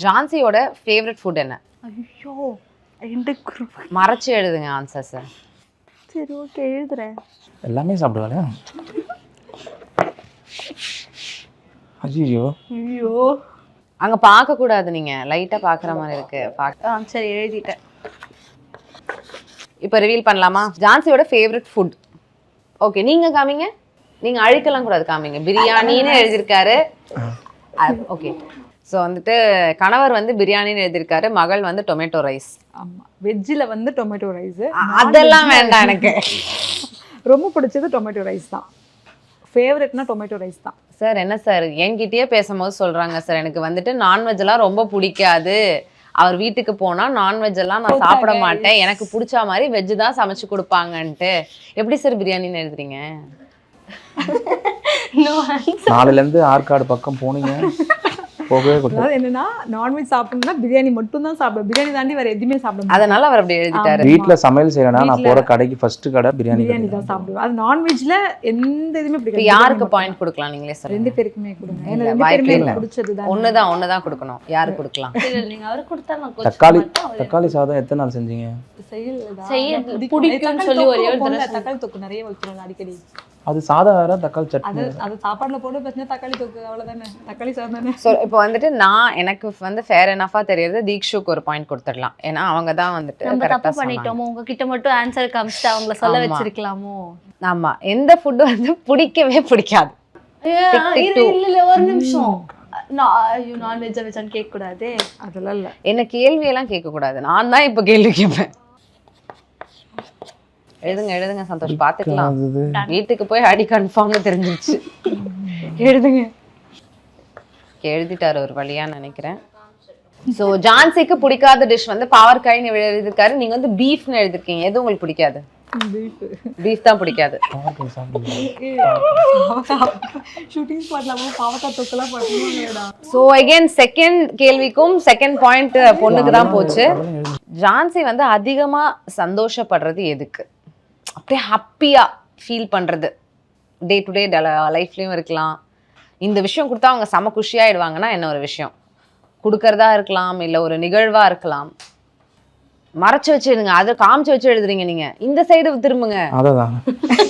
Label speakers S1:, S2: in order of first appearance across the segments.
S1: ஜான்சியோட favourite food என்ன?
S2: ஐயோ ரெண்டு குரூப்
S1: மறைச்சு எழுதுங்க ஆன்சர்ஸ்.
S2: சரி ஓகே எழுதுறேன்.
S3: எல்லாமே சாப்பிடுவாளே. ஐயோ
S2: ஐயோ
S1: அங்க பார்க்க கூடாது, நீங்க லைட்டா பாக்குற மாதிரி இருக்கு.
S2: சரி எழுதிட்டேன்.
S1: இப்போ ரிவீல் பண்ணலாமா? ஜான்சியோட ஃபேவரட் ஃபுட். ஓகே நீங்க காமிங்க. நீங்க அழிக்கலாம் கூடாது, காமிங்க. பிரியாணின்னு எழுதியிருக்காரு. ஓகே ஸோ வந்துட்டு கணவர் வந்து பிரியாணின்னு எழுதியிருக்காரு, மகள் வந்து டொமேட்டோ ரைஸ்.
S2: ஆமாம், வெஜ்ஜில் வந்து டொமேட்டோ ரைஸ்.
S1: அதெல்லாம் வேண்டாம் எனக்கு.
S2: ரொம்ப பிடிச்சது டொமேட்டோ ரைஸ் தான். ஃபேவரட்னா டொமேட்டோ ரைஸ் தான்.
S1: சார் என்ன சார் என்கிட்டயே பேசும்போது சொல்றாங்க சார் எனக்கு வந்துட்டு நான்வெஜ் எல்லாம் ரொம்ப பிடிக்காது, அவர் வீட்டுக்கு போனா நான்வெஜ் எல்லாம் நான் சாப்பிட மாட்டேன், எனக்கு பிடிச்ச மாதிரி வெஜ் தான் சமைச்சு கொடுப்பாங்கன்ட்டு. எப்படி சார் பிரியாணின்னு எழுதுறீங்க?
S3: நாளையிலேருந்து ஆற்காடு பக்கம் போனீங்க போகவே கூடாது.
S2: அதாவது என்னன்னா நான்வெஜ் சாப்பிடணும்னா பிரியாணி மட்டும் தான் சாப்பிடுவேன். பிரியாணி தாண்டி வேற எதுவுமே சாப்பிட
S1: அதனால அவர் அப்படி எழுதிட்டாரு.
S3: வீட்டில் சமையல் செய்யறேன்னா நான் போற கடைக்கு ஃபர்ஸ்ட் கடை பிரியாணி
S2: தான் சாப்பிடுவேன். அது நான்வெஜ்ல எந்த இதுவுமே பிடிக்காது.
S1: யாருக்கு பாயிண்ட் கொடுக்கலாம் நீங்களே சார்?
S2: ரெண்டு பேருக்குமே கொடுங்க.
S1: இல்ல,
S2: எனக்கு ரெண்டு
S1: வாய்ப்பே
S2: பேருமே
S1: இல்ல.
S2: பிடிச்சதுதான்.
S1: ஒண்ணுதான் கொடுக்கணும். யாரு கொடுக்கலாம்?
S4: நீங்க அவரு கொடுத்தா நான்
S3: தக்காளி சாதம் எத்தனை நாள் செஞ்சீங்க?
S4: பிடிக்கும்னு சொல்லி ஒரே ஒரு தடவை
S2: தக்காளி தொக்கு நிறைய வைக்கிறோம் அடிக்கடி.
S3: அது சாதம் வேற, தக்காளி சட்னி.
S2: அது சாப்பாடுல போட்டு பார்த்தீங்கன்னா தக்காளி தொக்கு அவ்வளவுதானே, தக்காளி சாதம் தானே.
S1: ஸோ இப்போ வந்துட்டு எனக்கு வந்து ஃபேர் எனஃபா தெரியுது, தீக்ஷுக்கு ஒரு பாயிண்ட் கொடுத்துடலாம். ஏன்னா அவங்க தான் வந்துட்டு
S4: நம்ம
S1: கரெக்டா
S4: தப்பு பண்ணிட்டோமோ, உங்ககிட்ட மட்டும் ஆன்சர் காமிச்சிட்டு அவங்கள சொல்ல வச்சிருக்கலாமோ.
S1: ஆமா, எந்த ஃபுட் வந்து பிடிக்கவே பிடிக்காது?
S4: இல்ல ஒரு நிமிஷம், நான்வெஜ் வெஜ்ஜான்னு கேட்க கூடாது.
S2: அதெல்லாம் இல்ல.
S1: என்ன கேள்வியெல்லாம் கேட்க கூடாது, நான் தான் இப்போ கேள்வி கேட்பேன். எழுதுங்க சந்தோஷ், பாத்துக்கலாம். வீட்டுக்கு போய் அடி கன்ஃபார்ம்னு தெரிஞ்சிருச்சு. எழுதுங்க. எழுதிட்டாரு ஒரு வழியா நினைக்கிறேன். ஸோ ஜான்சிக்கு பிடிக்காத டிஷ் வந்து பாவற்காய்னு எழுதிருக்காரு, நீங்க வந்து பீஃப்னு எழுதிருக்கீங்க. எது உங்களுக்கு பிடிக்காது? பீஃப் தான் பிடிக்காது.
S2: ஷூட்டிங் ஸ்பாட்ல பாவக்காய் தொக்குலாம் பண்ணுவாங்கடா.
S1: ஸோ அகைன் செகண்ட் கேள்விக்கும் செகண்ட் பாயிண்ட் பொண்ணுக்கு தான் போச்சு. ஜான்சி வந்து அதிகமா சந்தோஷப்படுறது எதுக்கு? அப்படியே ஹாப்பியா ஃபீல் பண்றது டே டு டே லைஃப்லயும் இருக்கலாம். இந்த விஷயம் கொடுத்தா அவங்க செம குஷியாயிடுவாங்கன்னா என்ன ஒரு விஷயம்? கொடுக்கறதா இருக்கலாம், இல்லை ஒரு நிகழ்வா இருக்கலாம். மறைச்சு வச்சு எழுதுங்க, அதை காமிச்சு வச்சு எழுதுறீங்க நீங்க. இந்த சைடு திரும்புங்க.
S3: அதான்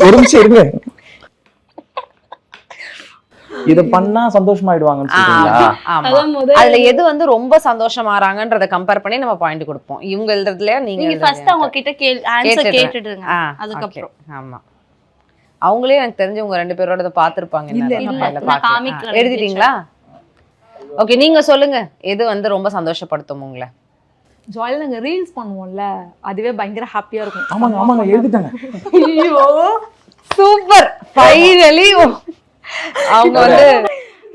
S3: ஒரு நிமிஷம் இருங்க. இத பண்ணா சந்தோஷமாயிடுவாங்கன்னு சொல்றீங்களா?
S1: அதுல எது வந்து ரொம்ப சந்தோஷமாறாங்கன்றத கம்பேர் பண்ணி நம்ம பாயிண்ட் கொடுப்போம். இவங்க எழுதுறதுல
S4: நீங்க ஃபர்ஸ்ட் அவங்க கிட்ட ஆன்சர் கேட்டுடுங்க, அதுக்கப்புறம்.
S1: ஆமா, அவங்களே எனக்கு தெரிஞ்சு உங்க ரெண்டு பேரோட பாத்துருப்பாங்க. எழுதிட்டீங்களா? ஓகே நீங்க சொல்லுங்க, எது வந்து ரொம்ப சந்தோஷப்படுத்தும் உங்களை?
S2: ஜாலியா நாங்க ரீல்ஸ் பண்ணுவோம்ல, அதுவே பயங்கர ஹாப்பியா இருக்கும்.
S3: ஆமாங்க எழுதிட்டாங்க.
S2: ஐயோ
S1: சூப்பர், ஃபைனலி அவங்க வந்து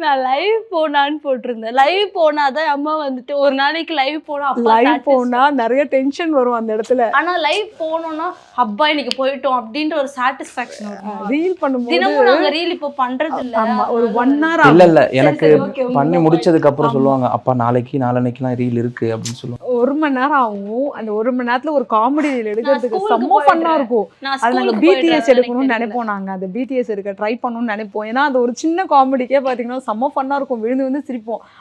S4: நான் லைவ் போனான்னு போட்டிருந்தேன். லைவ் போனாதான் அம்மா வந்துட்டு ஒரு நாளைக்கு லைவ் போனா
S2: லைவ் போனா நிறைய டென்ஷன் வரும் அந்த இடத்துல.
S4: ஆனா லைவ் போனோம்னா அப்பா இன்னைக்கு போயிட்டோம் அப்படின்ற ஒரு சாட்டிஸ்ஃபேக்ஷன் வரும்.
S2: ரீல் பண்ணும்போது
S4: தினமும் நாங்க ரீல் இப்போ பண்றது இல்ல.
S2: ஆமா, ஒரு 1 hour
S3: இல்ல எனக்கு பண்ணி முடிச்சதுக்கு அப்புறம் சொல்லுவாங்க, அப்பா நாளைக்கு நாளன்னைக்குலாம் ரீல் இருக்கு அப்படின்னு சொல்லுவாங்க.
S2: 1 மணி நேரம் ஆகும். அந்த 1 மணி நேரத்துல ஒரு காமெடி ரீல் எடுக்கிறதுக்கு செம்ம ஃபன்னா இருக்கும். அது நாங்க பிடிஎஸ் எடுக்கணும்னு நினைப்போம். நாங்க அந்த பிடிஎஸ் எடுக்க ட்ரை பண்ணணும்னு நினைப்போம். ஏன்னா அது ஒரு சின்ன காமெடிக்கே பாத்தீங்கன்னா செம்ம ஃபன்னா இருக்கும். விழுந்து சிரிப்போம்.